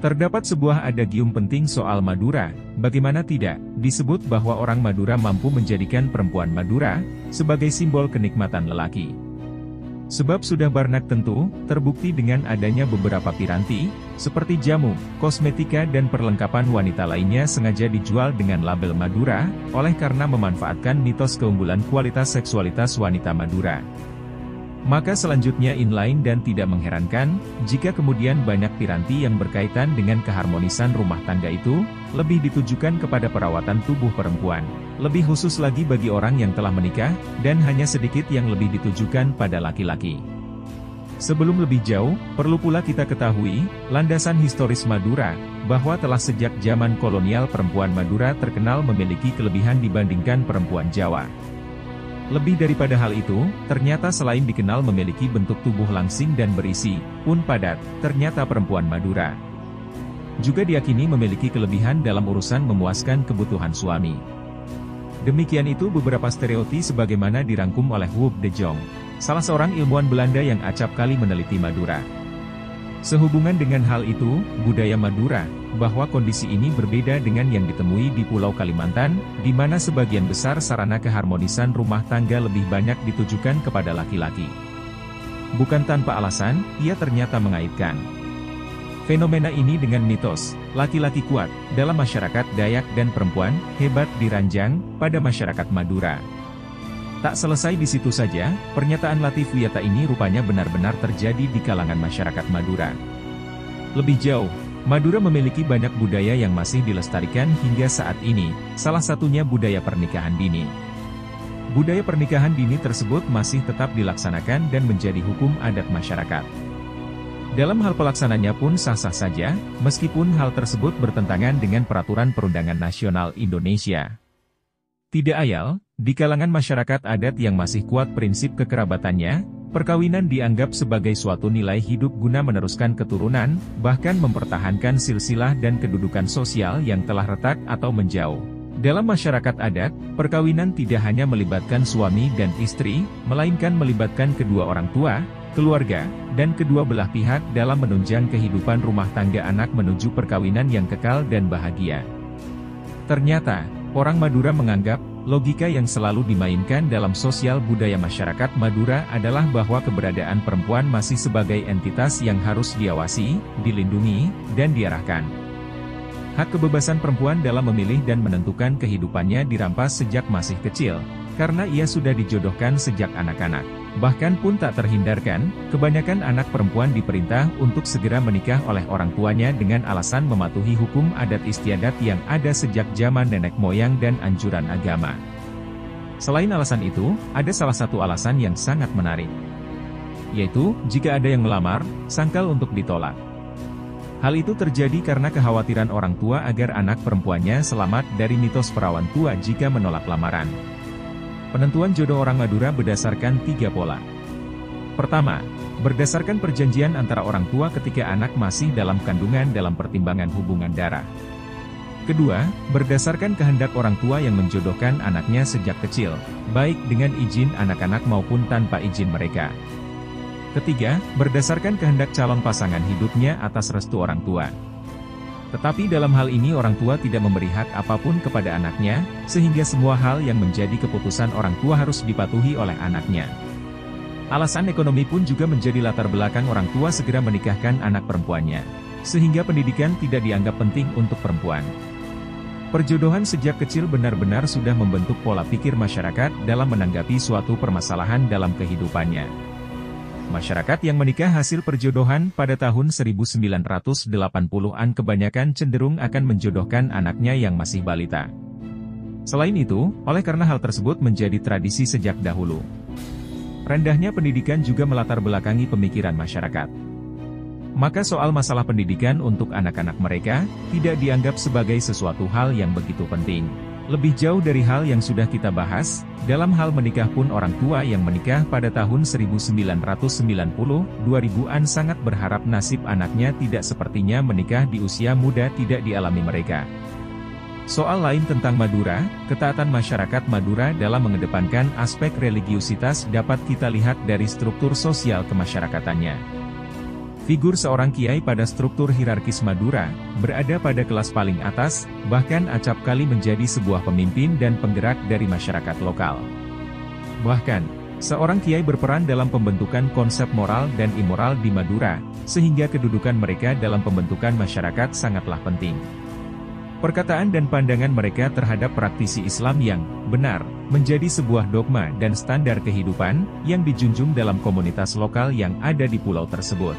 Terdapat sebuah adagium penting soal Madura, bagaimana tidak, disebut bahwa orang Madura mampu menjadikan perempuan Madura sebagai simbol kenikmatan lelaki. Sebab sudah barnak tentu, terbukti dengan adanya beberapa piranti, seperti jamu, kosmetika dan perlengkapan wanita lainnya sengaja dijual dengan label Madura, oleh karena memanfaatkan mitos keunggulan kualitas seksualitas wanita Madura. Maka selanjutnya inline dan tidak mengherankan, jika kemudian banyak piranti yang berkaitan dengan keharmonisan rumah tangga itu, lebih ditujukan kepada perawatan tubuh perempuan. Lebih khusus lagi bagi orang yang telah menikah, dan hanya sedikit yang lebih ditujukan pada laki-laki. Sebelum lebih jauh, perlu pula kita ketahui, landasan historis Madura, bahwa telah sejak zaman kolonial perempuan Madura terkenal memiliki kelebihan dibandingkan perempuan Jawa. Lebih daripada hal itu, ternyata selain dikenal memiliki bentuk tubuh langsing dan berisi, pun padat, ternyata perempuan Madura juga diyakini memiliki kelebihan dalam urusan memuaskan kebutuhan suami. Demikian itu beberapa stereotip sebagaimana dirangkum oleh Huub de Jong, salah seorang ilmuwan Belanda yang acap kali meneliti Madura. Sehubungan dengan hal itu, budaya Madura, bahwa kondisi ini berbeda dengan yang ditemui di Pulau Kalimantan, di mana sebagian besar sarana keharmonisan rumah tangga lebih banyak ditujukan kepada laki-laki. Bukan tanpa alasan, ia ternyata mengaitkan fenomena ini dengan mitos, laki-laki kuat, dalam masyarakat Dayak dan perempuan, hebat diranjang, pada masyarakat Madura. Tak selesai di situ saja, pernyataan Latif Wiyata ini rupanya benar-benar terjadi di kalangan masyarakat Madura. Lebih jauh, Madura memiliki banyak budaya yang masih dilestarikan hingga saat ini, salah satunya budaya pernikahan dini. Budaya pernikahan dini tersebut masih tetap dilaksanakan dan menjadi hukum adat masyarakat. Dalam hal pelaksananya pun sah-sah saja, meskipun hal tersebut bertentangan dengan Peraturan Perundangan Nasional Indonesia. Tidak ayal, di kalangan masyarakat adat yang masih kuat prinsip kekerabatannya, perkawinan dianggap sebagai suatu nilai hidup guna meneruskan keturunan, bahkan mempertahankan silsilah dan kedudukan sosial yang telah retak atau menjauh. Dalam masyarakat adat, perkawinan tidak hanya melibatkan suami dan istri, melainkan melibatkan kedua orang tua, keluarga, dan kedua belah pihak dalam menunjang kehidupan rumah tangga anak menuju perkawinan yang kekal dan bahagia. Ternyata, orang Madura menganggap, logika yang selalu dimainkan dalam sosial budaya masyarakat Madura adalah bahwa keberadaan perempuan masih sebagai entitas yang harus diawasi, dilindungi, dan diarahkan. Hak kebebasan perempuan dalam memilih dan menentukan kehidupannya dirampas sejak masih kecil, karena ia sudah dijodohkan sejak anak-anak. Bahkan pun tak terhindarkan, kebanyakan anak perempuan diperintah untuk segera menikah oleh orang tuanya dengan alasan mematuhi hukum adat istiadat yang ada sejak zaman nenek moyang dan anjuran agama. Selain alasan itu, ada salah satu alasan yang sangat menarik. Yaitu, jika ada yang melamar, sangkal untuk ditolak. Hal itu terjadi karena kekhawatiran orang tua agar anak perempuannya selamat dari mitos perawan tua jika menolak lamaran. Penentuan jodoh orang Madura berdasarkan 3 pola. Pertama, berdasarkan perjanjian antara orang tua ketika anak masih dalam kandungan dalam pertimbangan hubungan darah. Kedua, berdasarkan kehendak orang tua yang menjodohkan anaknya sejak kecil, baik dengan izin anak-anak maupun tanpa izin mereka. Ketiga, berdasarkan kehendak calon pasangan hidupnya atas restu orang tua. Tetapi dalam hal ini orang tua tidak memberi hak apapun kepada anaknya, sehingga semua hal yang menjadi keputusan orang tua harus dipatuhi oleh anaknya. Alasan ekonomi pun juga menjadi latar belakang orang tua segera menikahkan anak perempuannya, sehingga pendidikan tidak dianggap penting untuk perempuan. Perjodohan sejak kecil benar-benar sudah membentuk pola pikir masyarakat dalam menanggapi suatu permasalahan dalam kehidupannya. Masyarakat yang menikah hasil perjodohan pada tahun 1980-an kebanyakan cenderung akan menjodohkan anaknya yang masih balita. Selain itu, oleh karena hal tersebut menjadi tradisi sejak dahulu. Rendahnya pendidikan juga melatar belakangi pemikiran masyarakat. Maka soal masalah pendidikan untuk anak-anak mereka, tidak dianggap sebagai sesuatu hal yang begitu penting. Lebih jauh dari hal yang sudah kita bahas, dalam hal menikah pun orang tua yang menikah pada tahun 1990-2000-an sangat berharap nasib anaknya tidak sepertinya menikah di usia muda tidak dialami mereka. Soal lain tentang Madura, ketaatan masyarakat Madura dalam mengedepankan aspek religiusitas dapat kita lihat dari struktur sosial kemasyarakatannya. Figur seorang kiai pada struktur hierarkis Madura, berada pada kelas paling atas, bahkan acap kali menjadi sebuah pemimpin dan penggerak dari masyarakat lokal. Bahkan, seorang kiai berperan dalam pembentukan konsep moral dan immoral di Madura, sehingga kedudukan mereka dalam pembentukan masyarakat sangatlah penting. Perkataan dan pandangan mereka terhadap praktisi Islam yang benar, menjadi sebuah dogma dan standar kehidupan, yang dijunjung dalam komunitas lokal yang ada di pulau tersebut.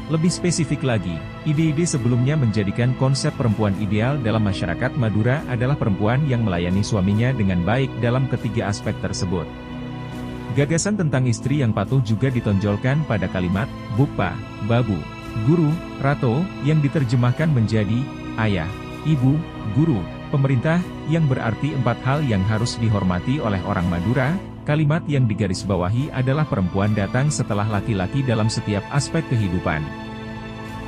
Lebih spesifik lagi, ide-ide sebelumnya menjadikan konsep perempuan ideal dalam masyarakat Madura adalah perempuan yang melayani suaminya dengan baik dalam ketiga aspek tersebut. Gagasan tentang istri yang patuh juga ditonjolkan pada kalimat, Buppa, Babu, Guru, Rato, yang diterjemahkan menjadi, Ayah, Ibu, Guru, Pemerintah, yang berarti 4 hal yang harus dihormati oleh orang Madura. Kalimat yang digarisbawahi adalah perempuan datang setelah laki-laki dalam setiap aspek kehidupan.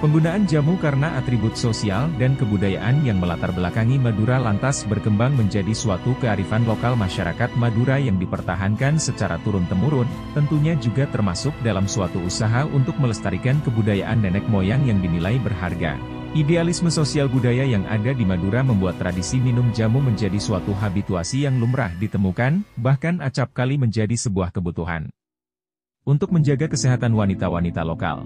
Penggunaan jamu karena atribut sosial dan kebudayaan yang melatar belakangi Madura lantas berkembang menjadi suatu kearifan lokal masyarakat Madura yang dipertahankan secara turun-temurun, tentunya juga termasuk dalam suatu usaha untuk melestarikan kebudayaan nenek moyang yang dinilai berharga. Idealisme sosial budaya yang ada di Madura membuat tradisi minum jamu menjadi suatu habituasi yang lumrah ditemukan, bahkan acap kali menjadi sebuah kebutuhan. Untuk menjaga kesehatan wanita-wanita lokal,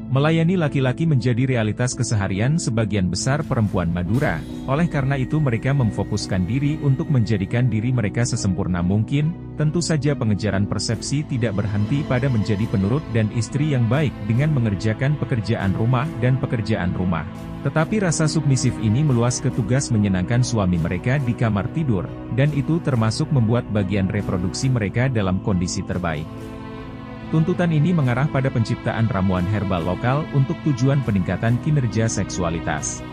melayani laki-laki menjadi realitas keseharian sebagian besar perempuan Madura, oleh karena itu mereka memfokuskan diri untuk menjadikan diri mereka sesempurna mungkin. Tentu saja pengejaran persepsi tidak berhenti pada menjadi penurut dan istri yang baik dengan mengerjakan pekerjaan rumah dan pekerjaan rumah. Tetapi rasa submisif ini meluas ke tugas menyenangkan suami mereka di kamar tidur, dan itu termasuk membuat bagian reproduksi mereka dalam kondisi terbaik. Tuntutan ini mengarah pada penciptaan ramuan herbal lokal untuk tujuan peningkatan kinerja seksualitas.